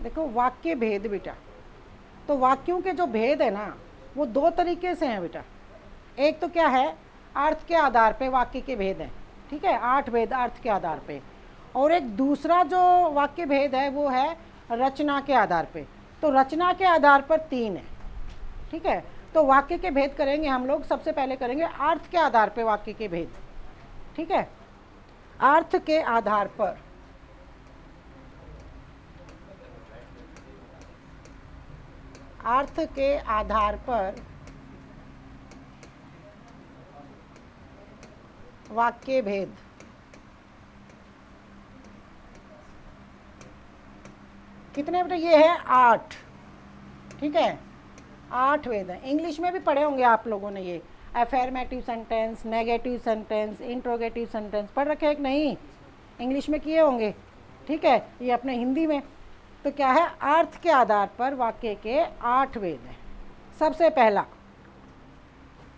देखो वाक्य भेद बेटा, तो वाक्यों के जो भेद है ना वो दो तरीके से हैं बेटा। एक तो क्या है, अर्थ के आधार पे वाक्य के भेद हैं, ठीक है, 8 भेद अर्थ के आधार पे। और एक दूसरा जो वाक्य भेद है वो है रचना के आधार पे। तो रचना के आधार पर 3 है, ठीक है। तो वाक्य के भेद करेंगे हम लोग, सबसे पहले करेंगे अर्थ के आधार पे वाक्य के भेद, ठीक है। अर्थ के आधार पर अर्थ के आधार पर वाक्य भेद। कितने बेटे, ये है 8, ठीक है, 8 भेद हैं। इंग्लिश में भी पढ़े होंगे आप लोगों ने, ये affirmative sentence, negative sentence, interrogative sentence पढ़ रखे हैं कि नहीं, इंग्लिश में किए होंगे, ठीक है। ये अपने हिंदी में तो क्या है, अर्थ के आधार पर वाक्य के 8 भेद हैं।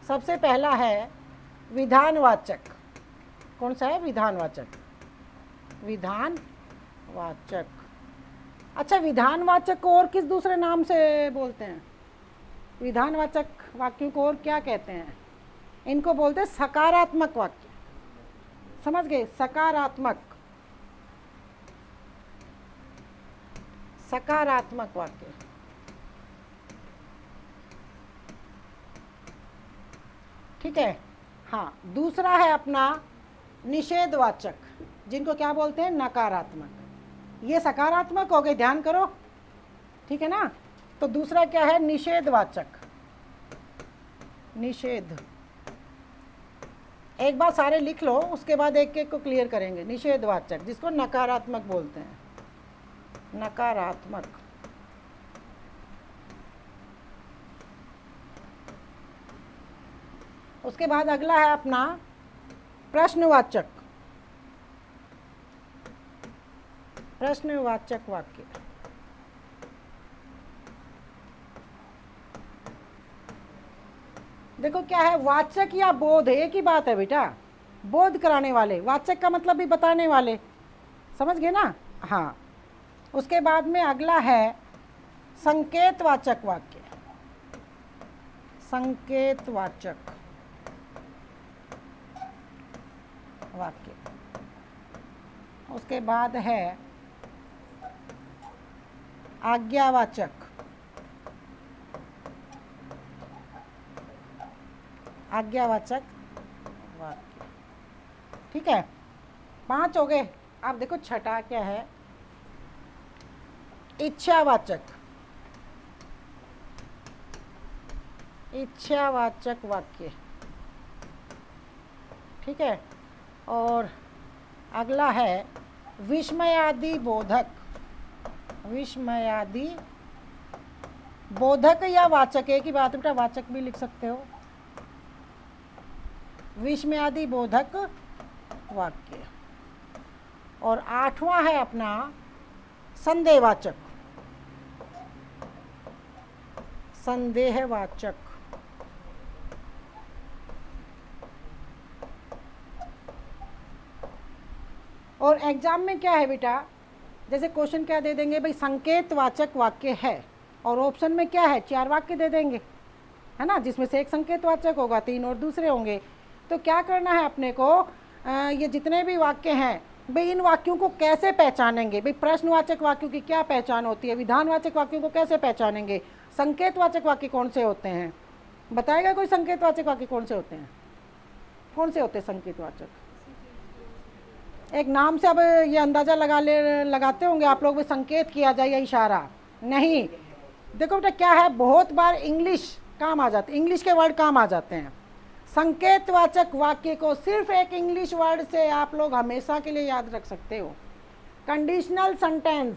सबसे पहला है विधानवाचक। कौन सा है, विधानवाचक। विधानवाचक, अच्छा विधानवाचक को और किस दूसरे नाम से बोलते हैं? विधानवाचक वाक्यों को और क्या कहते हैं? इनको बोलते हैं सकारात्मक वाक्य। समझ गए, सकारात्मक वाक्य। ठीक है, हाँ। दूसरा है अपना निषेधवाचक, जिनको क्या बोलते हैं, नकारात्मक। ये सकारात्मक हो गए, ध्यान करो, ठीक है ना। तो दूसरा क्या है, निषेधवाचक। निषेध, एक बार सारे लिख लो, उसके बाद एक एक को क्लियर करेंगे। निषेधवाचक जिसको नकारात्मक बोलते हैं, नकारात्मक। उसके बाद अगला है अपना प्रश्नवाचक। प्रश्नवाचक वाक्य, देखो क्या है, वाचक या बोध एक ही बात है बेटा। बोध कराने वाले, वाचक का मतलब भी बताने वाले, समझ गए ना। हाँ, उसके बाद में अगला है संकेतवाचक वाक्य। संकेतवाचक वाक्य। उसके बाद है आज्ञावाचक। आज्ञावाचक वाक्य, ठीक है। 5 हो गए। अब देखो छठा क्या है, इच्छावाचक। इच्छावाचक वाक्य, ठीक है। और अगला है विस्मयादि बोधक। विस्मयादि बोधक या वाचक एक ही बात बेटा, वाचक भी लिख सकते हो। विस्मयादि बोधक वाक्य। और 8वां है अपना संदेहवाचक। संदेहवाचक, और एग्जाम में क्या है बेटा, जैसे क्वेश्चन क्या दे देंगे भाई, संकेतवाचक वाक्य है, और ऑप्शन में क्या है, 4 वाक्य दे देंगे, है ना, जिसमें से एक संकेतवाचक होगा, 3 और दूसरे होंगे। तो क्या करना है अपने को, ये जितने भी वाक्य हैं भाई, इन वाक्यों को कैसे पहचानेंगे भाई। प्रश्नवाचक वाक्यों की क्या पहचान होती है, विधानवाचक वाक्यों को कैसे पहचानेंगे, संकेतवाचक वाक्य कौन से होते हैं, बताएगा कोई? संकेतवाचक वाक्य कौन से होते हैं, कौन से होते हैं संकेतवाचक? एक नाम से अब ये अंदाज़ा लगाते होंगे आप लोग, संकेत किया जाए या इशारा नहीं। देखो बेटा क्या है, बहुत बार इंग्लिश काम आ जाते, इंग्लिश के वर्ड काम आ जाते हैं। संकेतवाचक वाक्य को सिर्फ एक इंग्लिश वर्ड से आप लोग हमेशा के लिए याद रख सकते हो, कंडीशनल सेंटेंस।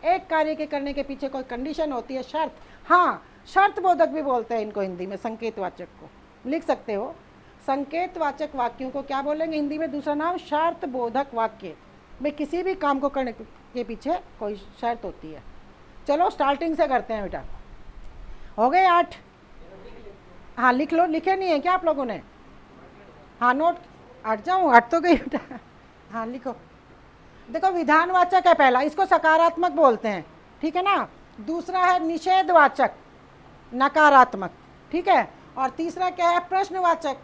एक कार्य के करने के पीछे कोई कंडीशन होती है, शर्त। हाँ, शर्त बोधक भी बोलते हैं इनको हिंदी में, संकेतवाचक को लिख सकते हो। संकेतवाचक वाक्यों को क्या बोलेंगे हिंदी में, दूसरा नाम शर्त बोधक वाक्य। भाई किसी भी काम को करने के पीछे कोई शर्त होती है। चलो स्टार्टिंग से करते हैं बेटा। हो गए 8? हाँ लिख लो, लिखे नहीं है क्या आप लोगों ने? हाँ नोट, हट जाऊँ, हट तो गई बेटा। हाँ लिखो। देखो विधानवाचक है पहला, इसको सकारात्मक बोलते हैं। ठीक है ना। दूसरा है निषेधवाचक, नकारात्मक, ठीक है। और तीसरा क्या है, प्रश्नवाचक।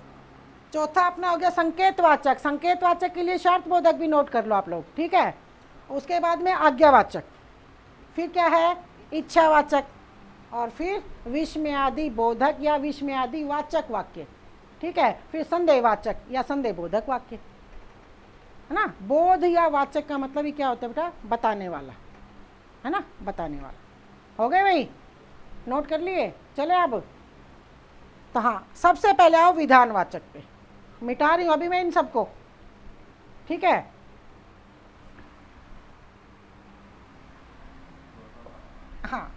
चौथा अपना हो गया संकेतवाचक। संकेतवाचक के लिए शर्तबोधक भी नोट कर लो आप लोग, ठीक है। उसके बाद में आज्ञावाचक, फिर क्या है इच्छावाचक, और फिर विस्मयादि बोधक या विस्मयादि वाचक वाक्य, ठीक है। फिर संदेहवाचक या संदेहबोधक वाक्य, है ना। बोध या वाचक का मतलब ही क्या होता है बेटा, बताने वाला, है ना, बताने वाला। हो गए भाई, नोट कर लिए। चले अब तो हाँ, सबसे पहले आओ विधानवाचक पे। मिटा रही हूँ अभी मैं इन सबको, ठीक है। हाँ,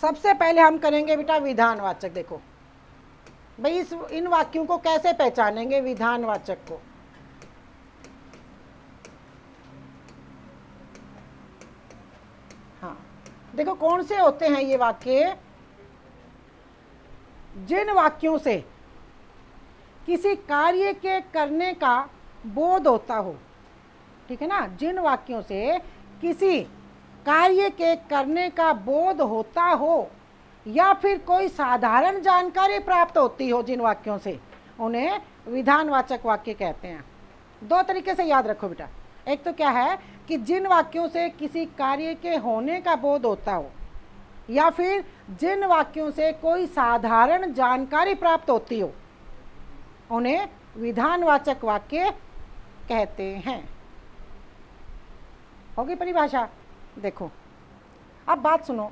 सबसे पहले हम करेंगे बेटा विधानवाचक। देखो भाई इन वाक्यों को कैसे पहचानेंगे, विधानवाचक को। हाँ, देखो कौन से होते हैं ये वाक्य, जिन वाक्यों से किसी कार्य के करने का बोध होता हो, ठीक है ना। जिन वाक्यों से किसी कार्य के करने का बोध होता हो या फिर कोई साधारण जानकारी प्राप्त होती हो, जिन वाक्यों से, उन्हें विधानवाचक वाक्य कहते हैं। दो तरीके से याद रखो बेटा। एक तो क्या है कि जिन वाक्यों से किसी कार्य के होने का बोध होता हो या फिर जिन वाक्यों से कोई साधारण जानकारी प्राप्त होती हो, उन्हें विधानवाचक वाक्य कहते हैं। होगी परिभाषा। देखो अब बात सुनो,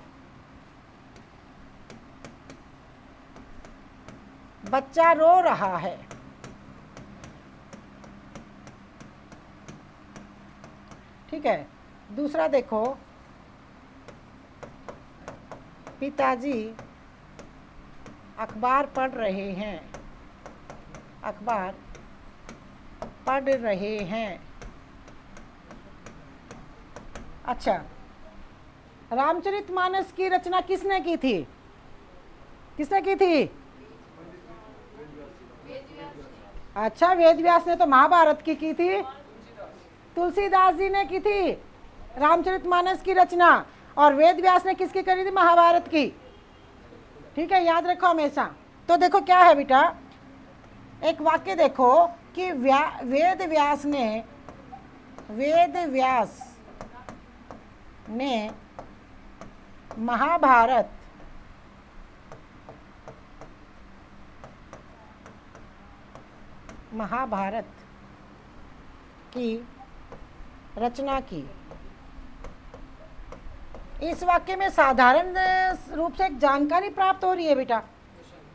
बच्चा रो रहा है, ठीक है। दूसरा देखो, पिताजी अखबार पढ़ रहे हैं, अखबार पढ़ रहे हैं। अच्छा, रामचरितमानस की रचना किसने की थी, किसने की थी? अच्छा, वेदव्यास ने तो महाभारत की थी। तुलसीदास जी ने की थी रामचरितमानस की रचना, और वेदव्यास ने किसकी करी थी? महाभारत की, ठीक है, याद रखो हमेशा। तो देखो क्या है बेटा, एक वाक्य देखो कि वेदव्यास ने महाभारत की रचना की। इस वाक्य में साधारण रूप से एक जानकारी प्राप्त हो रही है बेटा,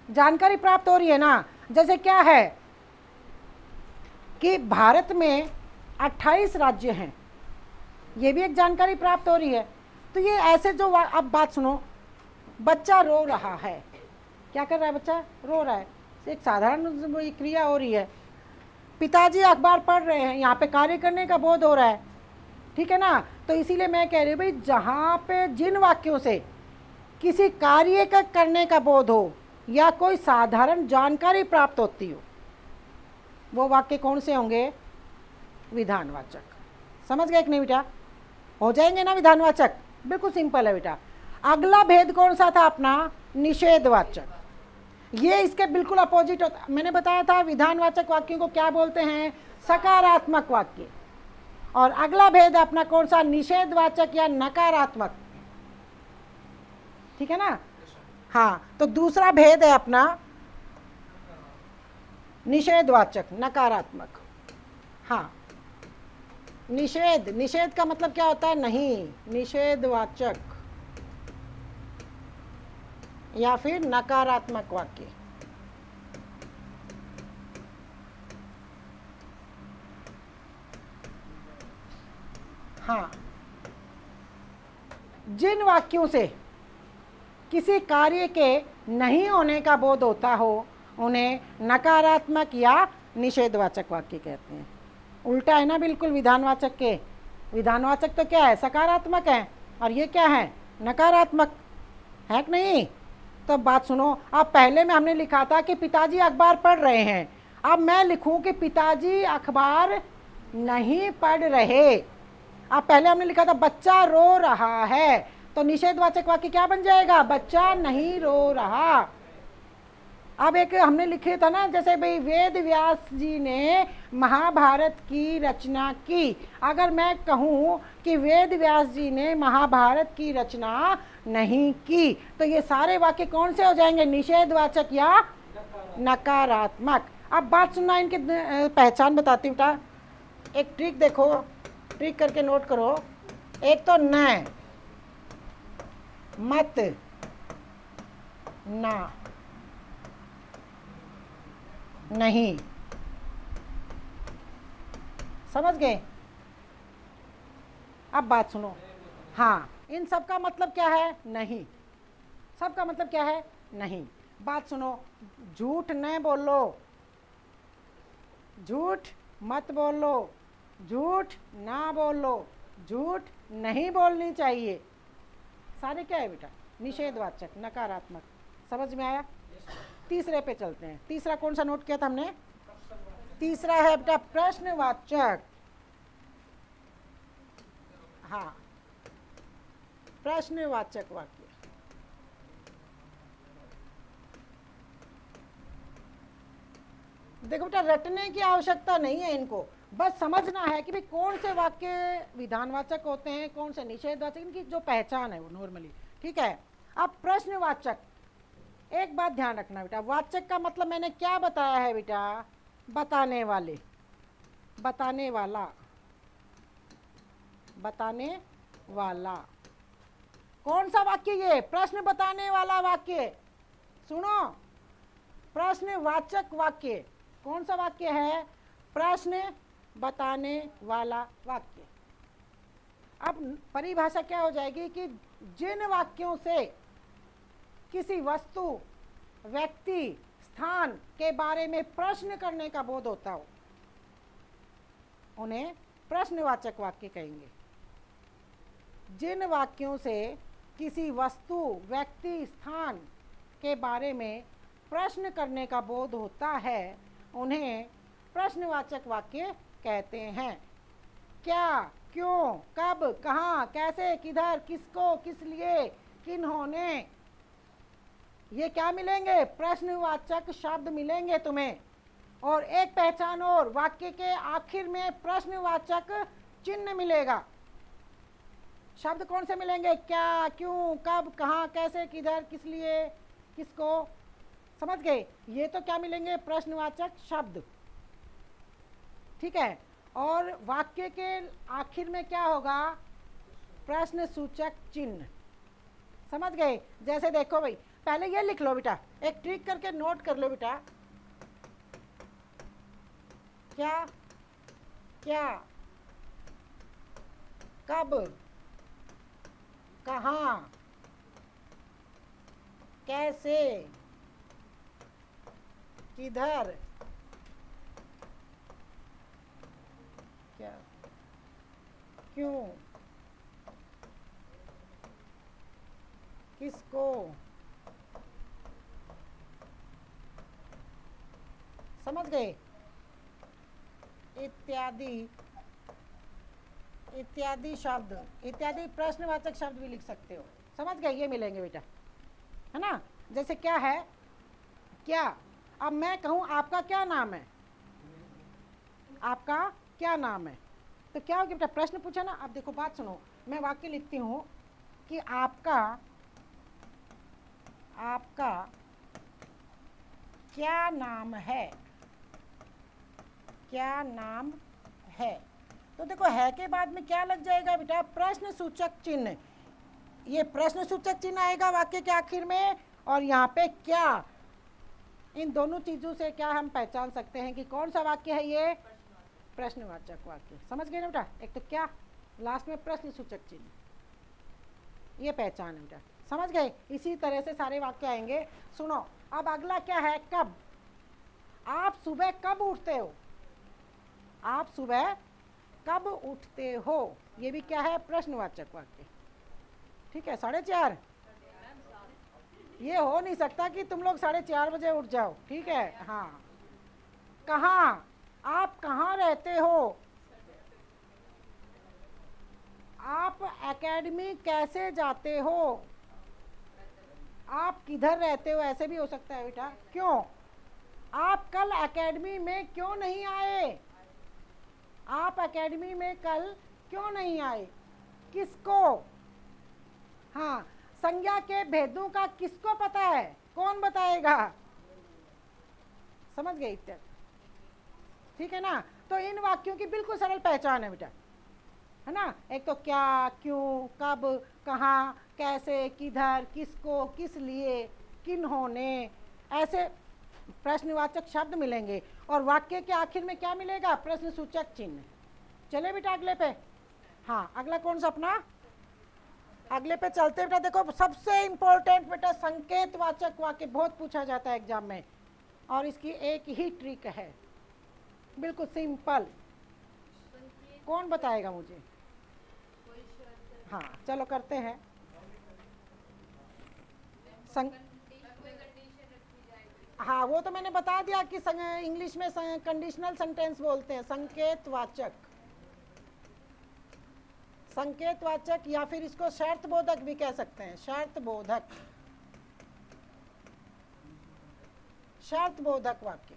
जानकारी प्राप्त हो रही है ना। जैसे क्या है कि भारत में 28 राज्य हैं, ये भी एक जानकारी प्राप्त हो रही है। तो ये ऐसे जो अब बात सुनो, बच्चा रो रहा है, क्या कर रहा है बच्चा? रो रहा है, एक साधारण क्रिया हो रही है। पिताजी अखबार पढ़ रहे हैं, यहाँ पे कार्य करने का बोध हो रहा है, ठीक है ना। तो इसीलिए मैं कह रही हूँ भाई, जहाँ पे जिन वाक्यों से किसी कार्य का करने का बोध हो या कोई साधारण जानकारी प्राप्त होती हो, वो वाक्य कौन से होंगे? विधानवाचक। समझ गए कि नहीं बेटा? हो जाएंगे ना विधानवाचक, बिल्कुल सिंपल है बेटा। अगला भेद कौन सा था अपना? निषेधवाचक। ये इसके बिल्कुल अपोजिट होता। मैंने बताया था विधानवाचक वाक्यों को क्या बोलते हैं? सकारात्मक वाक्य। और अगला भेद अपना कौन सा? निषेधवाचक या नकारात्मक, ठीक है ना। हाँ, तो दूसरा भेद है अपना निषेधवाचक, नकारात्मक। हाँ, निषेध का मतलब क्या होता है? नहीं, निषेधवाचक या फिर नकारात्मक वाक्य। हाँ, जिन वाक्यों से किसी कार्य के नहीं होने का बोध होता हो, उन्हें नकारात्मक या निषेधवाचक वाक्य कहते हैं। उल्टा है ना बिल्कुल विधानवाचक के। विधानवाचक तो क्या है? सकारात्मक है, और ये क्या है? नकारात्मक है कि नहीं? तो बात सुनो, अब पहले में हमने लिखा था कि पिताजी अखबार पढ़ रहे हैं, अब मैं लिखूं कि पिताजी अखबार नहीं पढ़ रहे। अब पहले हमने लिखा था बच्चा रो रहा है, तो निषेधवाचक वाक्य क्या बन जाएगा? बच्चा नहीं रो रहा। अब एक हमने लिखे था ना, जैसे भाई वेद व्यास जी ने महाभारत की रचना की। अगर मैं कहूँ कि वेद व्यास जी ने महाभारत की रचना नहीं की, तो ये सारे वाक्य कौन से हो जाएंगे? निषेधवाचक या नकारात्मक। अब बात सुनना, इनकी पहचान बताती हूँ बेटा। एक ट्रिक देखो, ट्रिक करके नोट करो। एक तो न, मत, ना, नहीं। समझ गए? अब बात सुनो। हाँ, इन सब का मतलब क्या है? नहीं। सब का मतलब क्या है? नहीं। बात सुनो, झूठ न बोलो, झूठ मत बोलो, झूठ ना बोलो, झूठ नहीं बोलनी चाहिए, सारे क्या है बेटा? निषेधवाचक, नकारात्मक। समझ में आया? तीसरे पे चलते हैं। तीसरा कौन सा नोट किया था हमने? तीसरा है बेटा प्रश्नवाचक। हाँ, प्रश्नवाचक वाक्य। देखो बेटा, रटने की आवश्यकता नहीं है इनको, बस समझना है कि भाई कौन से वाक्य विधानवाचक होते हैं, कौन से निषेधवाचक, इनकी जो पहचान है वो नॉर्मली। ठीक है। अब प्रश्नवाचक, एक बात ध्यान रखना बेटा, वाचक का मतलब मैंने क्या बताया है बेटा? बताने वाले, बताने वाला, बताने वाला। कौन सा वाक्य ये? प्रश्न बताने वाला वाक्य। सुनो, प्रश्नवाचक वाक्य कौन सा वाक्य है? प्रश्न बताने वाला वाक्य। अब परिभाषा क्या हो जाएगी कि जिन वाक्यों से किसी वस्तु, व्यक्ति, स्थान के बारे में प्रश्न करने का बोध होता हो, उन्हें प्रश्नवाचक वाक्य कहेंगे। जिन वाक्यों से किसी वस्तु, व्यक्ति, स्थान के बारे में प्रश्न करने का बोध होता है, उन्हें प्रश्नवाचक वाक्य कहते हैं। क्या, क्यों, कब, कहाँ, कैसे, किधर, किसको, किस लिए, किन्होंने, ये क्या मिलेंगे? प्रश्नवाचक शब्द मिलेंगे तुम्हें। और एक पहचान और, वाक्य के आखिर में प्रश्नवाचक चिन्ह मिलेगा। शब्द कौन से मिलेंगे? क्या, क्यों, कब, कहाँ, कैसे, किधर, किस लिए, किसको। समझ गए? ये तो क्या मिलेंगे? प्रश्नवाचक शब्द। ठीक है। और वाक्य के आखिर में क्या होगा? प्रश्न सूचक चिन्ह। समझ गए? जैसे देखो भाई, पहले ये लिख लो बेटा, एक ट्रिक करके नोट कर लो बेटा। क्या, क्या, कब, कहाँ, कैसे, किधर, क्या, क्यों, किसको। समझ गए? इत्यादि, इत्यादि शब्द, इत्यादि प्रश्नवाचक शब्द भी लिख सकते हो। समझ गए? ये मिलेंगे बेटा, है ना? जैसे क्या है? क्या। अब मैं कहूँ आपका क्या नाम है? आपका क्या नाम है? तो क्या हो गया बेटा? प्रश्न पूछा ना। अब देखो, बात सुनो, मैं वाक्य लिखती हूँ कि आपका, आपका क्या नाम है? क्या नाम है? तो देखो, है के बाद में क्या लग जाएगा बेटा? प्रश्न सूचक चिन्ह। ये प्रश्न सूचक चिन्ह आएगा वाक्य के आखिर में, और यहाँ पे क्या। इन दोनों चीजों से क्या हम पहचान सकते हैं कि कौन सा वाक्य है ये? प्रश्नवाचक वाक्य। समझ गए ना बेटा? एक तो क्या, लास्ट में प्रश्न सूचक चिन्ह, ये पहचान है बेटा। समझ गए? इसी तरह से सारे वाक्य आएंगे। सुनो, अब अगला क्या है? कब। आप सुबह कब उठते हो? आप सुबह कब उठते हो? ये भी क्या है? प्रश्नवाचक वाक्य। ठीक है। 4:30, ये हो नहीं सकता कि तुम लोग 4:30 बजे उठ जाओ। ठीक है। हाँ। कहाँ, आप कहाँ रहते हो? आप आप एकेडमी कैसे जाते हो, आप किधर रहते हो, ऐसे भी हो सकता है बेटा। क्यों, आप कल एकेडमी में क्यों नहीं आए, आप एकेडमी में कल क्यों नहीं आए, किसको, हाँ, संज्ञा के भेदों का किसको पता है, कौन बताएगा, समझ गए इत्यादि, ठीक है ना। तो इन वाक्यों की बिल्कुल सरल पहचान है बेटा, है ना। एक तो क्या, क्यों, कब, कहाँ, कैसे, किधर, किसको, किस लिए, किन्होंने, ऐसे प्रश्नवाचक शब्द मिलेंगे। और वाक्य के आखिर में क्या मिलेगा, प्रश्न सूचक चिन्ह। चले बेटा अगले पे, हाँ अगला कौन सा अपना, अगले पे चलते बेटा। देखो सबसे इंपॉर्टेंट बेटा संकेतवाचक वाक्य बहुत पूछा जाता है एग्जाम में, और इसकी एक ही ट्रिक है, बिल्कुल सिंपल। कौन बताएगा मुझे, हाँ चलो करते हैं। हाँ वो तो मैंने बता दिया कि इंग्लिश में कंडीशनल सेंटेंस बोलते हैं, संकेतवाचक, संकेतवाचक, या फिर इसको शर्त बोधक भी कह सकते हैं, शर्त बोधक, शर्त बोधक वाक्य,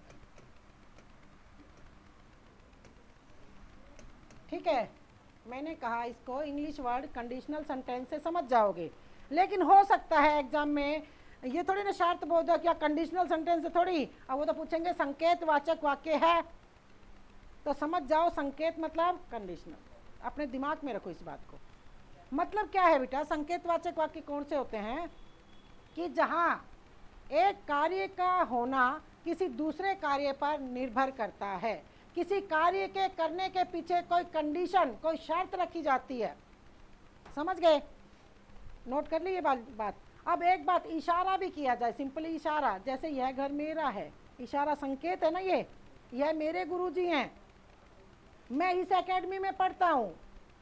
ठीक है। मैंने कहा इसको इंग्लिश वर्ड कंडीशनल सेंटेंस से समझ जाओगे, लेकिन हो सकता है एग्जाम में ये थोड़ी ना शर्त बोधक या कंडीशनल सेंटेंस से थोड़ी, अब वो तो पूछेंगे संकेतवाचक वाक्य है, तो समझ जाओ संकेत मतलब कंडीशनल, अपने दिमाग में रखो इस बात को। मतलब क्या है बेटा, संकेतवाचक वाक्य कौन से होते हैं कि जहां एक कार्य का होना किसी दूसरे कार्य पर निर्भर करता है, किसी कार्य के करने के पीछे कोई कंडीशन, कोई शर्त रखी जाती है, समझ गए, नोट कर ली ये बात। अब एक बात, इशारा भी किया जाए, सिंपली इशारा, जैसे यह घर मेरा है, इशारा संकेत है ना, यह मेरे गुरुजी हैं, मैं इस एकेडमी में पढ़ता हूँ,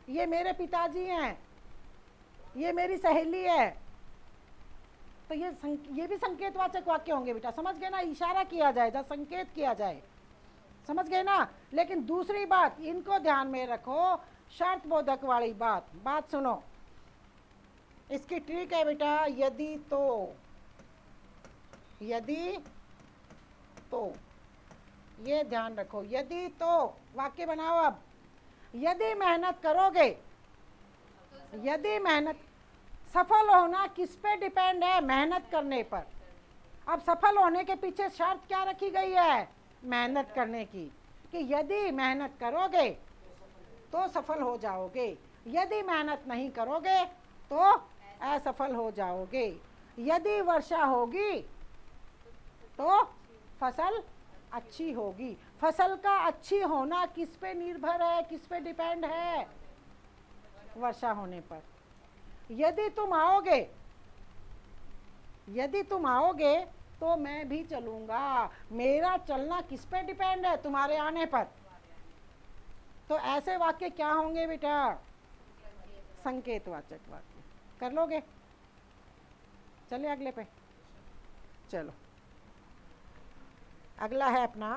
ये मेरे पिताजी हैं, ये मेरी सहेली है, तो ये भी संकेतवाचक वाक्य होंगे बेटा, समझ गए ना, इशारा किया जाए, जब संकेत किया जाए, समझ गए ना। लेकिन दूसरी बात इनको ध्यान में रखो, शर्त बोधक वाली बात सुनो, इसकी ट्रिक है बेटा, यदि तो, यदि तो, ये ध्यान रखो, यदि तो वाक्य बनाओ। अब यदि मेहनत करोगे, यदि मेहनत, सफल होना किस पे डिपेंड है, मेहनत करने पर। अब सफल होने के पीछे शर्त क्या रखी गई है, मेहनत करने की, कि यदि मेहनत करोगे तो सफल हो जाओगे, यदि मेहनत नहीं करोगे तो असफल हो जाओगे, यदि वर्षा होगी तो फसल अच्छी होगी। फसल का अच्छी होना किस पे निर्भर है, किस पे डिपेंड है, वर्षा होने पर। यदि तुम आओगे, यदि तुम आओगे तो मैं भी चलूंगा, मेरा चलना किस पे डिपेंड है, तुम्हारे आने पर। तो ऐसे वाक्य क्या होंगे बेटा, संकेतवाचक वाक्य। कर लोगे, चलिए अगले पे चलो। अगला है अपना,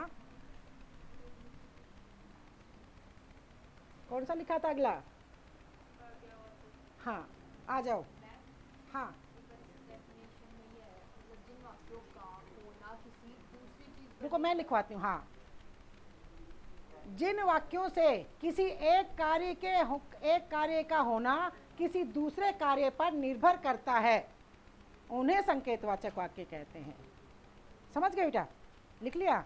कौन सा लिखा था अगला, हाँ आ जाओ, हाँ देखो मैं लिखवाती हूँ, हाँ, जिन वाक्यों से किसी एक कार्य का होना किसी दूसरे कार्य पर निर्भर करता है, उन्हें संकेतवाचक वाक्य कहते हैं। समझ गए बेटा, लिख लिया।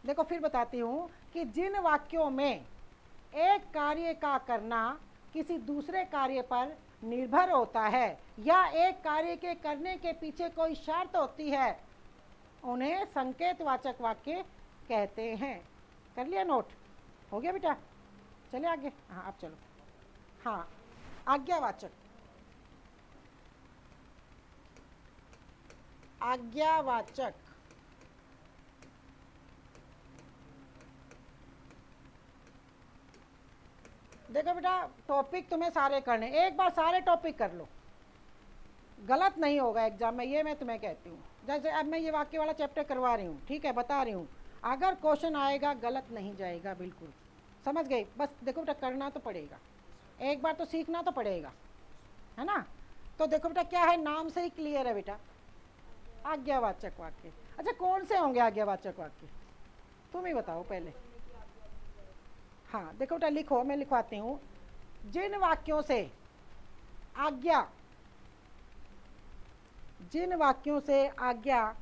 देखो फिर बताती हूँ कि जिन वाक्यों में एक कार्य का करना किसी दूसरे कार्य पर निर्भर होता है, या एक कार्य के करने के पीछे कोई शर्त होती है, उन्हें संकेतवाचक वाक्य कहते हैं। कर लिया नोट, हो गया बेटा, चलिए आगे, हाँ आप चलो। हाँ, आज्ञावाचक, आज्ञावाचक, देखो बेटा टॉपिक तुम्हें सारे करने, एक बार सारे टॉपिक कर लो, गलत नहीं होगा एग्जाम में, ये मैं तुम्हें कहती हूँ। जैसे अब मैं ये वाक्य वाला चैप्टर करवा रही हूँ, ठीक है, बता रही हूँ, अगर क्वेश्चन आएगा गलत नहीं जाएगा बिल्कुल, समझ गए। बस देखो बेटा करना तो पड़ेगा, एक बार तो सीखना तो पड़ेगा, है ना। तो देखो बेटा क्या है, नाम से ही क्लियर है बेटा, आज्ञावाचक वाक्य। अच्छा कौन से होंगे आज्ञावाचक वाक्य, तुम ही बताओ पहले। हाँ देखो बेटा लिखो, मैं लिखवाती हूँ। जिन वाक्यों से आज्ञा, जिन वाक्यों से आज्ञा,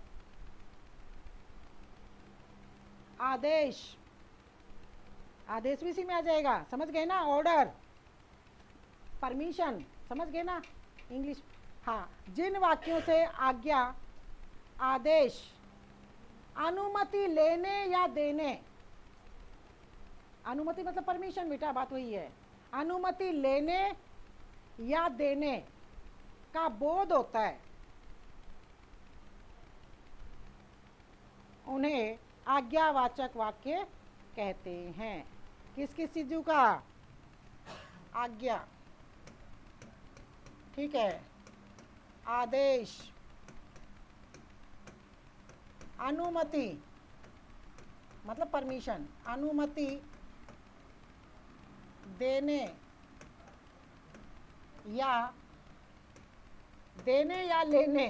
आदेश, आदेश भी इसी में आ जाएगा, समझ गए ना, ऑर्डर, परमिशन, समझ गए ना इंग्लिश। हाँ, जिन वाक्यों से आज्ञा, आदेश, अनुमति लेने या देने, अनुमति मतलब परमिशन बेटा, बात वही है, अनुमति लेने या देने का बोध होता है, उन्हें आज्ञावाचक वाक्य कहते हैं। किस किस चीजों का, आज्ञा, ठीक है, आदेश, अनुमति मतलब परमिशन, अनुमति देने या लेने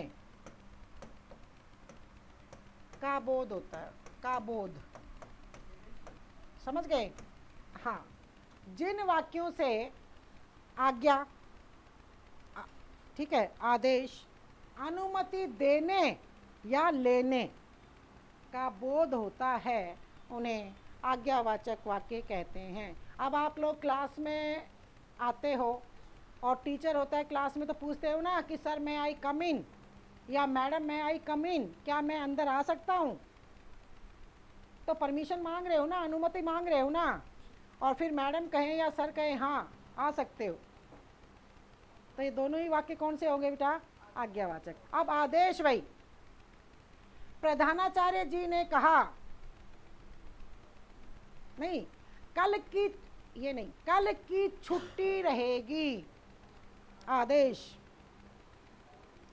का बोध होता है, का बोध, समझ गए। हाँ, जिन वाक्यों से आज्ञा, ठीक है, आदेश, अनुमति देने या लेने का बोध होता है, उन्हें आज्ञावाचक वाक्य कहते हैं। अब आप लोग क्लास में आते हो और टीचर होता है क्लास में, तो पूछते हो ना कि सर मैं आई कम इन, या मैडम मैं आई कम इन, क्या मैं अंदर आ सकता हूँ, तो परमिशन मांग रहे हो ना, अनुमति मांग रहे हो ना, और फिर मैडम कहें या सर कहें हाँ आ सकते हो, तो ये दोनों ही वाक्य कौन से होंगे बेटा, आज्ञावाचक। अब आदेश, भाई प्रधानाचार्य जी ने कहा, नहीं कल की, ये नहीं, कल की छुट्टी रहेगी, आदेश,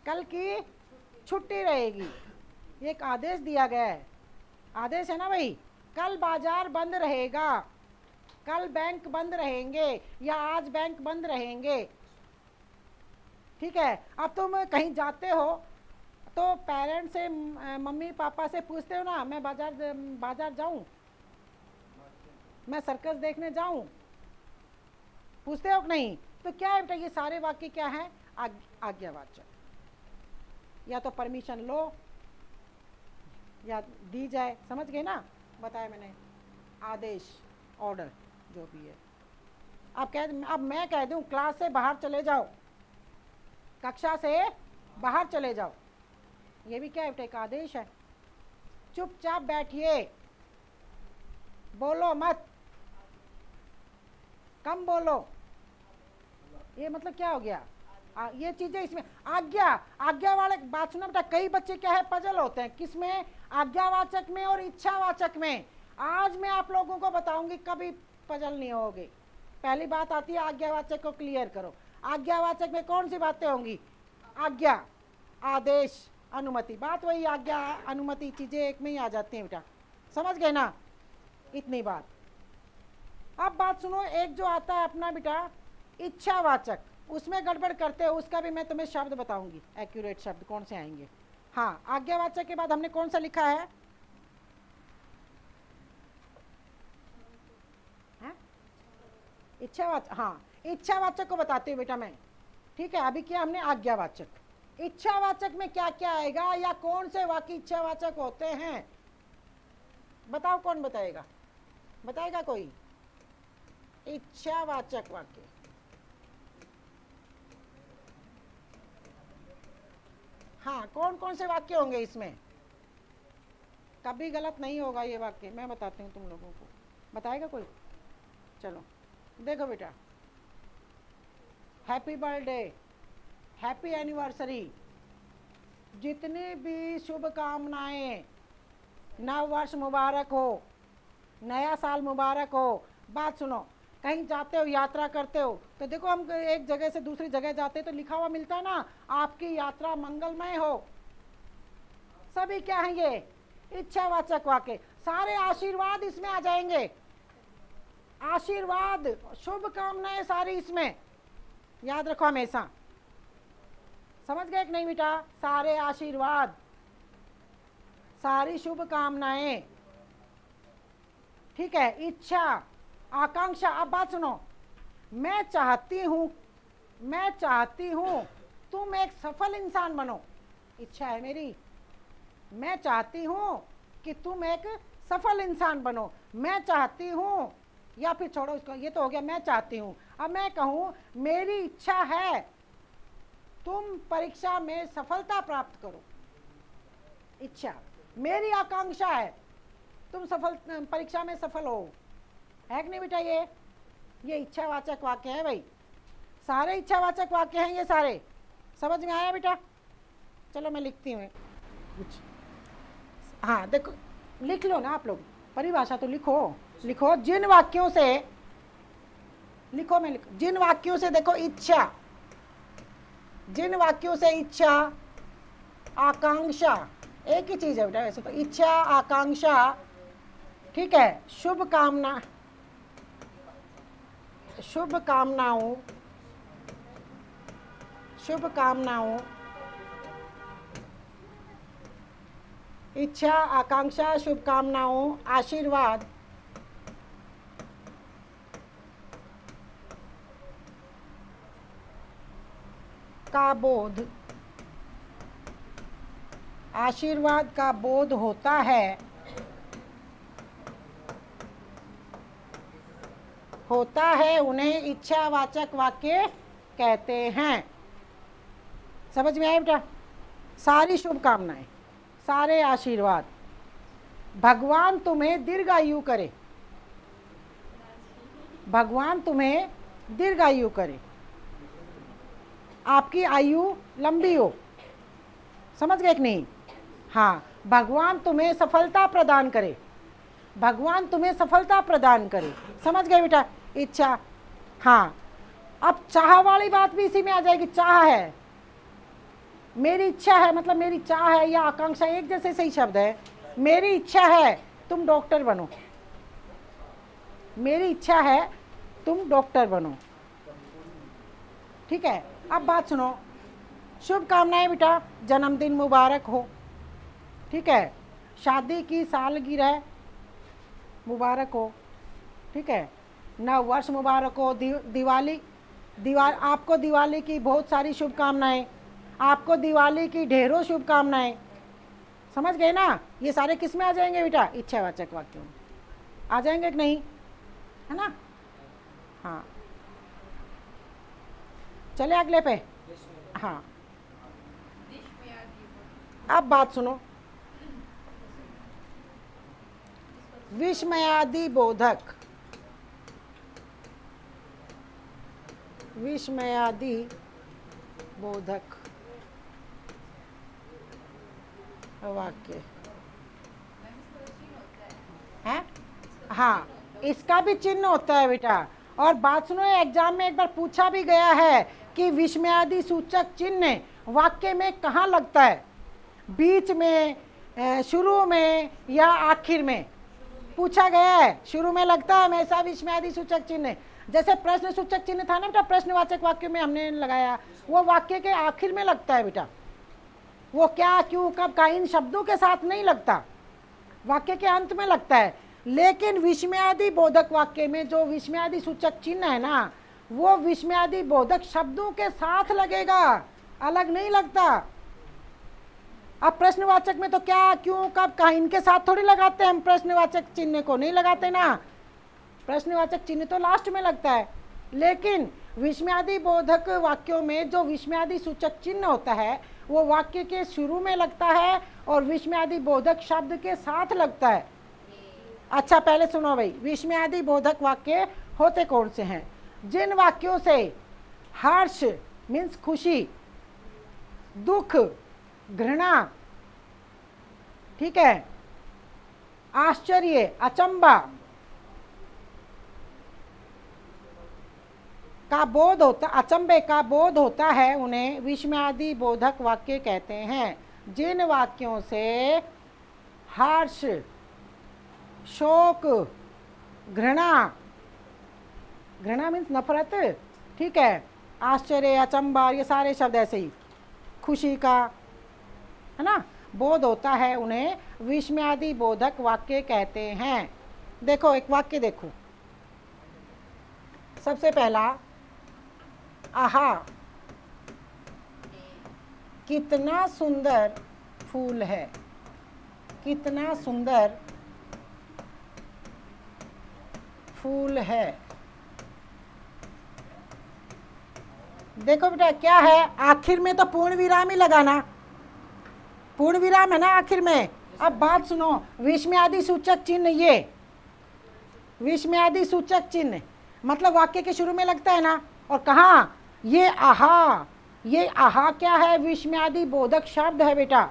कल की छुट्टी रहेगी, ये एक आदेश दिया गया है, आदेश है ना भाई। कल बाजार बंद रहेगा, कल बैंक बंद रहेंगे, या आज बैंक बंद रहेंगे, ठीक है। अब तुम कहीं जाते हो तो पेरेंट्स से, मम्मी पापा से पूछते हो ना, मैं बाजार जाऊं, मैं सर्कस देखने जाऊं, पूछते हो कि नहीं। तो क्या है बेटा, ये सारे वाक्य क्या है, आज्ञावाचक, या तो परमिशन लो या दी जाए, समझ गए ना, बताया मैंने, आदेश, ऑर्डर, जो भी है। अब मैं कह दूं क्लास से बाहर चले जाओ, कक्षा से बाहर चले जाओ, ये भी क्या है बेटा, एक आदेश है। चुपचाप बैठिए, बोलो मत, कम बोलो, ये मतलब क्या हो गया, ये चीजें इसमें आज्ञा वाले बात सुना बेटा। कई बच्चे क्या है, पजल होते हैं, किसमें, आज्ञावाचक में और इच्छावाचक में। आज मैं आप लोगों को बताऊंगी, कभी पजल नहीं होगी। पहली बात आती है आज्ञावाचक को क्लियर करो। आज्ञावाचक में कौन सी बातें होंगी, आज्ञा, आदेश, अनुमति, बात वही, आज्ञा अनुमति चीजें एक में ही आ जाती हैं बेटा, समझ गए ना, इतनी बात। अब बात सुनो, एक जो आता है अपना बेटा इच्छावाचक, उसमें गड़बड़ करते हो, उसका भी मैं तुम्हें शब्द बताऊंगी, एक्यूरेट शब्द कौन से आएंगे। हाँ, आज्ञावाचक के बाद हमने कौन सा लिखा है, इच्छावाचक। हाँ, इच्छावाचक को बताती हूँ बेटा मैं, ठीक है। अभी क्या हमने आज्ञावाचक, इच्छावाचक में क्या क्या आएगा, या कौन से वाक्य इच्छावाचक होते हैं, बताओ, कौन बताएगा, बताएगा कोई, इच्छावाचक वाक्य। हाँ, कौन कौन से वाक्य होंगे इसमें, कभी गलत नहीं होगा ये वाक्य, मैं बताती हूँ तुम लोगों को, बताएगा कोई, चलो देखो बेटा, हैप्पी बर्थडे, हैप्पी एनिवर्सरी, जितनी भी शुभकामनाएं, नव वर्ष मुबारक हो, नया साल मुबारक हो। बात सुनो, कहीं जाते हो, यात्रा करते हो, तो देखो हम एक जगह से दूसरी जगह जाते तो लिखा हुआ मिलता है ना, आपकी यात्रा मंगलमय हो। सभी क्या हैं, ये इच्छावाचक वाक्य, सारे आशीर्वाद इसमें आ जाएंगे, आशीर्वाद, शुभ कामनाएं सारी इसमें याद रखो हमेशा। समझ गए कि नहीं बेटा? सारे आशीर्वाद, सारी शुभ कामनाएं, ठीक है। इच्छा, आकांक्षा। अब बात सुनो, मैं चाहती हूं तुम एक सफल इंसान बनो। इच्छा है मेरी, मैं चाहती हूं कि तुम एक सफल इंसान बनो। मैं चाहती हूं, या फिर छोड़ो इसको, ये तो हो गया मैं चाहती हूं। अब मैं कहूं मेरी इच्छा है तुम परीक्षा में सफलता प्राप्त करो। इच्छा। मेरी आकांक्षा है तुम परीक्षा में सफल हो। है कि नहीं बेटा? ये इच्छावाचक वाक्य है भाई, सारे इच्छावाचक वाक्य हैं ये सारे। समझ में आया बेटा? चलो मैं लिखती हूँ कुछ। हाँ देखो, लिख लो ना आप लोग, परिभाषा तो लिखो। जिन वाक्यों से लिखो, मैं लिखो जिन वाक्यों से, देखो इच्छा, जिन वाक्यों से इच्छा, आकांक्षा, एक ही चीज है बेटा वैसे तो, इच्छा, आकांक्षा, ठीक है, शुभ कामनाओं, इच्छा, आकांक्षा, शुभकामनाओं, आशीर्वाद, का बोध, आशीर्वाद का बोध होता है, उन्हें इच्छावाचक वाक्य कहते हैं। समझ में आया बेटा? सारी शुभकामनाएं, सारे आशीर्वाद, भगवान तुम्हें दीर्घायु करे, भगवान तुम्हें दीर्घायु करे, आपकी आयु लंबी हो। समझ गए कि नहीं? हाँ, भगवान तुम्हें सफलता प्रदान करे, भगवान तुम्हें सफलता प्रदान करे। समझ गए बेटा? इच्छा। हाँ, अब चाह वाली बात भी इसी में आ जाएगी। चाह है, मेरी इच्छा है, मतलब मेरी चाह है या आकांक्षा एक जैसे सही शब्द है। मेरी इच्छा है तुम डॉक्टर बनो, मेरी इच्छा है तुम डॉक्टर बनो, ठीक है। अब बात सुनो, शुभकामनाएं बेटा, जन्मदिन मुबारक हो, ठीक है, शादी की सालगिरह मुबारक हो, ठीक है, नव वर्ष मुबारक हो, आपको दिवाली की बहुत सारी शुभकामनाएं, आपको दिवाली की ढेरों शुभकामनाएं। समझ गए ना? ये सारे किस में आ जाएंगे बेटा? इच्छावाचक वाक्यों में आ जाएंगे कि नहीं? है ना? हाँ, चले अगले पे। हाँ, अब बात सुनो, विस्मयादि बोधक, विस्मयादि बोधक वाक्य है। हाँ, इसका भी चिन्ह होता है बेटा। और बात सुनो, एग्जाम में एक बार पूछा भी गया है कि विस्मयादि सूचक चिन्ह वाक्य में कहाँ लगता है, बीच में, शुरू में या आखिर में? पूछा गया है। शुरू में लगता है हमेशा विस्मयादि सूचक चिन्ह। जैसे प्रश्न सूचक चिन्ह था ना बेटा, प्रश्नवाचक वाक्य में हमने लगाया, वो वाक्य के आखिर में लगता है बेटा। वो क्या, क्यों, कब का, इन शब्दों के साथ नहीं लगता, वाक्य के अंत में लगता है। लेकिन विस्मयादि बोधक वाक्य में जो विस्मयादि सूचक चिन्ह है ना, वो विस्मयादि बोधक शब्दों के साथ लगेगा, अलग नहीं लगता। अब प्रश्नवाचक में तो क्या, क्यों, कब, कहाँ, इनके साथ थोड़ी लगाते हैं हम, प्रश्नवाचक चिन्ह को नहीं लगाते ना, प्रश्नवाचक चिन्ह तो लास्ट में लगता है। लेकिन विस्मयादि बोधक वाक्यों में जो विस्मयादि सूचक चिन्ह होता है वो वाक्य के शुरू में लगता है और विस्मयादि बोधक शब्द के साथ लगता है। अच्छा, पहले सुनो भाई, विस्मयादि बोधक वाक्य होते कौन से हैं? जिन वाक्यों से हर्ष मीन्स खुशी, दुख, घृणा, ठीक है, आश्चर्य, अचंबा का बोध होता, अचंबे का बोध होता है, उन्हें विस्मयादि बोधक वाक्य कहते हैं। जिन वाक्यों से हर्ष, शोक, घृणा, घृणा मीन्स नफरत, ठीक है। आश्चर्य, अचंबा, ये सारे शब्द ऐसे ही। खुशी का, है ना, बोध होता है, उन्हें विस्मयादि बोधक वाक्य कहते हैं। देखो एक वाक्य देखो, सबसे पहला, आहा कितना सुंदर फूल है, कितना सुंदर फूल है। देखो बेटा क्या है, आखिर में तो पूर्ण विराम ही लगाना, पूर्ण विराम है ना आखिर में। अब बात सुनो, विस्मयादि सूचक चिन्ह, ये विस्मयादि सूचक चिन्ह मतलब वाक्य के शुरू में लगता है ना, और कहाँ, ये आहा, ये आहा क्या है, विस्मयादि बोधक शब्द है बेटा।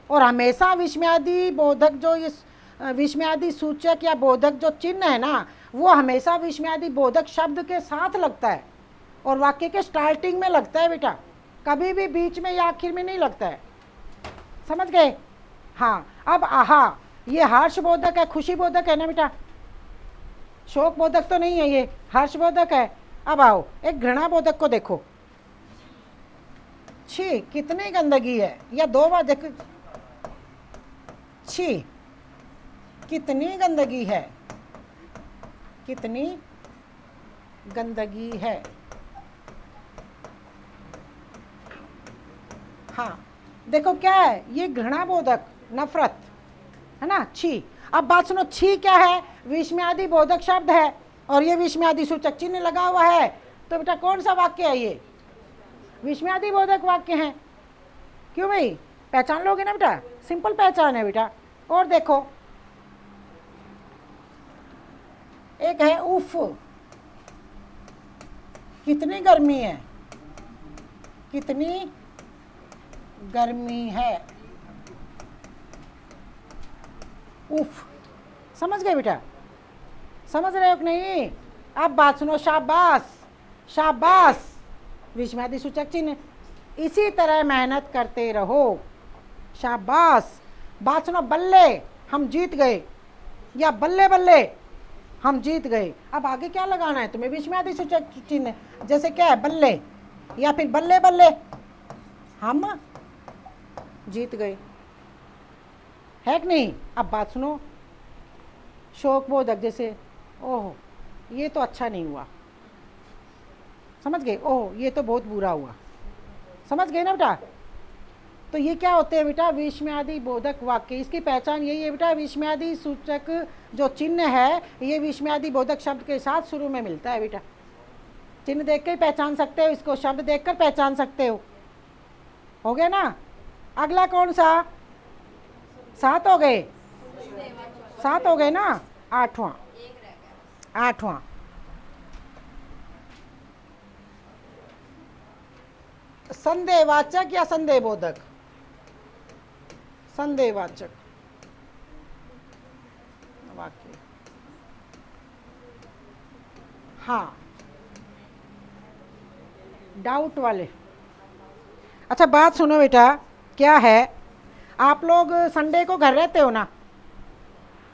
और हमेशा विस्मयादि बोधक जो इस विस्मयादि सूचक या बोधक जो चिन्ह है ना, वो हमेशा विस्मयादि बोधक शब्द के साथ लगता है और वाक्य के स्टार्टिंग में लगता है बेटा, कभी भी बीच में या आखिर में नहीं लगता है। समझ गए? हाँ। अब आहा ये हर्ष बोधक है, खुशी बोधक है ना बेटा, शोक बोधक तो नहीं है, ये हर्ष बोधक है। अब आओ एक घृणा बोधक को देखो, छी कितनी गंदगी है, या दो बार देखो, छी कितनी गंदगी है, कितनी गंदगी है। हाँ देखो क्या है, ये घृणा बोधक, नफरत, है ना, छी। अब बात सुनो, छी क्या है, विस्मयादि बोधक शब्द है और ये विस्मयादि सूचक चिन्ह लगा हुआ है, तो बेटा कौन सा वाक्य है ये, विस्मयादि बोधक वाक्य है। क्यों भाई, पहचान लोगे ना बेटा, सिंपल पहचान है बेटा। और देखो एक है उफ, कितनी गर्मी है, कितनी गर्मी है, उफ। समझ गए बेटा, समझ रहे हो कि नहीं? अब बात सुनो, शाबाश, शाबाश विस्मयादि सूचक चिन्ह, इसी तरह मेहनत करते रहो, शाबाश। बात सुनो, बल्ले हम जीत गए, या बल्ले बल्ले हम जीत गए। अब आगे क्या लगाना है तुम्हें, विस्मयादि सूचक चिन्ह, जैसे क्या है, बल्ले, या फिर बल्ले बल्ले हम जीत गए, है कि नहीं? अब बात सुनो, शोक बोधक, जैसे ओह ये तो अच्छा नहीं हुआ, समझ गए, ओह ये तो बहुत बुरा हुआ, समझ गए ना बेटा? तो ये क्या होते हैं बेटा, विस्मयादि बोधक वाक्य। इसकी पहचान यही है बेटा, विस्मयादि सूचक जो चिन्ह है, ये विस्मयादि बोधक शब्द के साथ शुरू में मिलता है बेटा। चिन्ह देख के ही पहचान सकते हो इसको, शब्द देखकर पहचान सकते हो गया ना? अगला कौन सा, 7 हो गए, 7 हो गए ना, 8वां, 8वां संदेहवाचक या संदेहबोधक, संदेहवाचक वाक्य। हाँ डाउट वाले। अच्छा बात सुनो बेटा, क्या है, आप लोग संडे को घर रहते हो ना,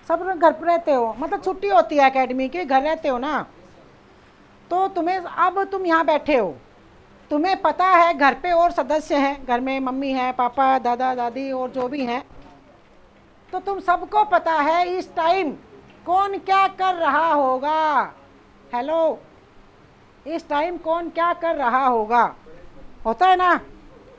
सब लोग घर पर रहते हो, मतलब छुट्टी होती है एकेडमी की, घर रहते हो ना, तो तुम्हें, अब तुम यहाँ बैठे हो, तुम्हें पता है घर पे और सदस्य हैं, घर में मम्मी है, पापा, दादा दादी और जो भी हैं, तो तुम सबको पता है इस टाइम कौन क्या कर रहा होगा। हेलो, इस टाइम कौन क्या कर रहा होगा, होता है ना?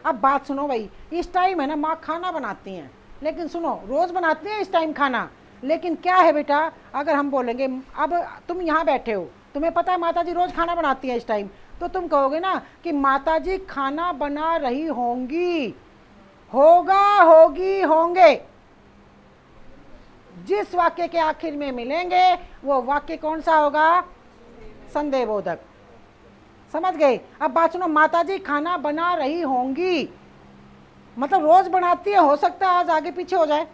अब बात सुनो भाई, इस टाइम है ना माँ खाना बनाती हैं, लेकिन सुनो रोज़ बनाती हैं इस टाइम खाना, लेकिन क्या है बेटा, अगर हम बोलेंगे, अब तुम यहाँ बैठे हो, तुम्हें पता है माता जी रोज़ खाना बनाती हैं इस टाइम, तो तुम कहोगे ना कि माता जी खाना बना रही होंगी, होगा, होगी, होंगे। जिस वाक्य के आखिर में मिलेंगे वो वाक्य कौन सा होगा, संदेहबोधक। समझ गए? अब बात सुनो, माता जी खाना बना रही होंगी, मतलब रोज बनाती है, हो सकता है आज आगे पीछे हो जाए,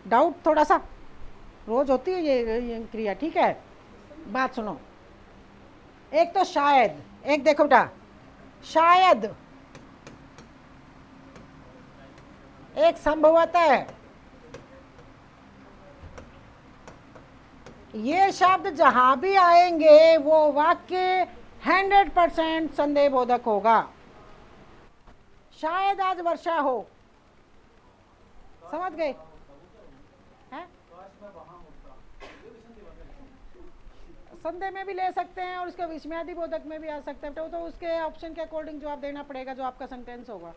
डाउट थोड़ा सा, रोज होती है ये क्रिया, ठीक है? बात सुनो, एक तो शायद, एक देखो बेटा, शायद, एक संभवतः, ये शब्द जहां भी आएंगे वो वाक्य 100% संदेहबोधक होगा। शायद आज वर्षा हो, समझ गए हैं? संदेह में भी ले सकते हैं और उसके विस्मयादि बोधक में भी आ सकता है, तो उसके ऑप्शन के अकॉर्डिंग जवाब देना पड़ेगा जो आपका सेंटेंस होगा।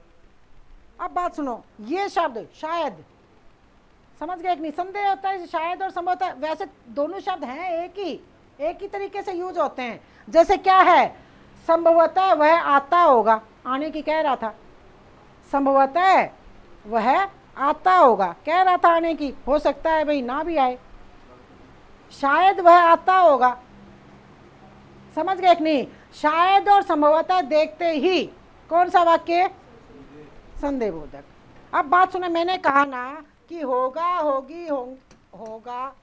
अब बात सुनो, ये शब्द शायद, समझ गए कि नहीं? संदेह होता है शायद और संभवतः, वैसे दोनों शब्द हैं एक ही तरीके से यूज होते हैं। जैसे क्या है, संभवतः वह आता होगा, आने की कह रहा था, संभवतः वह आता होगा कह रहा था आने की, हो सकता है भाई ना भी आए। शायद वह आता होगा, समझ गए कि नहीं? शायद और संभवतः देखते ही कौन सा वाक्य? संदेहबोधक। अब बात सुने, मैंने कहा ना कि होगा, होगी, होगा,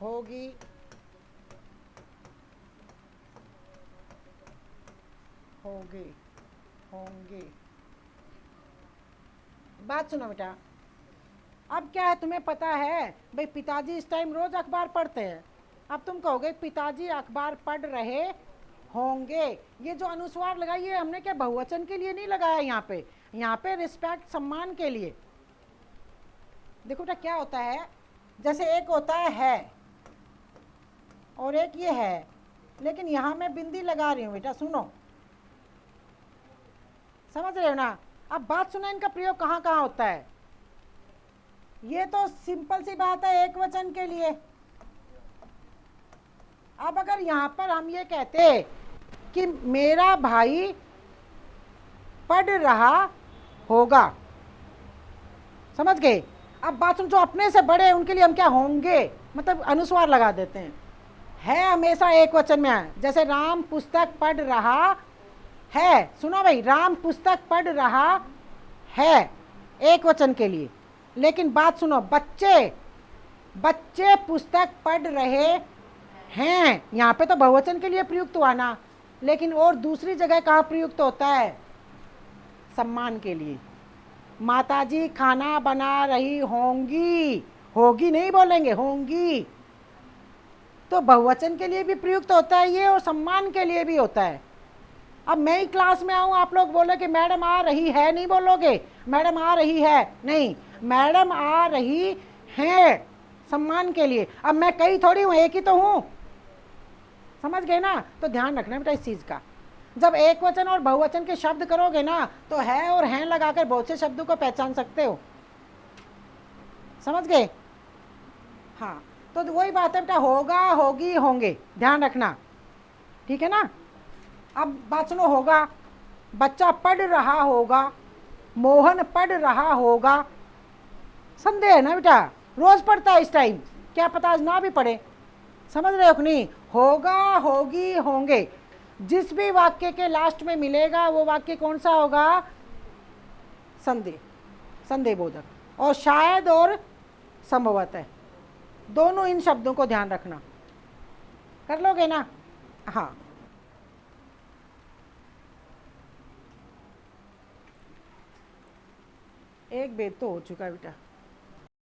होगी, होगे, होंगे। बात सुनो बेटा, अब क्या है, तुम्हें पता है भाई पिताजी इस टाइम रोज अखबार पढ़ते हैं। अब तुम कहोगे पिताजी अखबार पढ़ रहे होंगे, ये जो अनुस्वार लगाई है हमने क्या बहुवचन के लिए नहीं लगाया, यहाँ पे रिस्पेक्ट, सम्मान के लिए। देखो बेटा क्या होता है, जैसे एक होता है और एक ये है, लेकिन यहाँ मैं बिंदी लगा रही हूँ बेटा, सुनो, समझ रहे हो ना? अब बात सुना, इनका प्रयोग कहाँ कहाँ होता है। ये तो सिंपल सी बात है एक वचन के लिए। अब अगर यहां पर हम ये कहते कि मेरा भाई पढ़ रहा होगा, समझ गए? अब बात सुन, जो अपने से बड़े हैं उनके लिए हम क्या होंगे मतलब अनुस्वार लगा देते हैं। है हमेशा एक वचन में है, जैसे राम पुस्तक पढ़ रहा है, सुनो भाई, राम पुस्तक पढ़ रहा है एक वचन के लिए। लेकिन बात सुनो, बच्चे पुस्तक पढ़ रहे हैं, यहाँ पे तो बहुवचन के लिए प्रयुक्त हुआ ना, लेकिन और दूसरी जगह कहाँ प्रयुक्त होता है? सम्मान के लिए। माताजी खाना बना रही होंगी, होगी नहीं बोलेंगे, होंगी। तो बहुवचन के लिए भी प्रयुक्त होता है ये और सम्मान के लिए भी होता है। अब मैं ही क्लास में आऊँ, आप लोग बोले कि मैडम आ रही है, नहीं बोलोगे मैडम आ रही है, नहीं, मैडम आ रही है सम्मान के लिए। अब मैं कई थोड़ी हूँ, एक ही तो हूँ, समझ गए ना? तो ध्यान रखना बेटा इस चीज़ का, जब एक वचन और बहुवचन के शब्द करोगे ना तो है और हैं लगाकर बहुत से शब्दों को पहचान सकते हो, समझ गए? हाँ, तो वही बात है बेटा, होगा, होगी, होंगे, ध्यान रखना, ठीक है ना? अब बात सुनो, होगा, बच्चा पढ़ रहा होगा, मोहन पढ़ रहा होगा, संदेह है ना बेटा, रोज पढ़ता है इस टाइम, क्या पता आज ना भी पढ़े, समझ रहे हो कि नहीं? होगा, होगी, होंगे, जिस भी वाक्य के लास्ट में मिलेगा वो वाक्य कौन सा होगा? संदेहबोधक। और शायद और संभवतः, दोनों इन शब्दों को ध्यान रखना, कर लोगे ना? हाँ, एक बेद तो हो चुका है बेटा।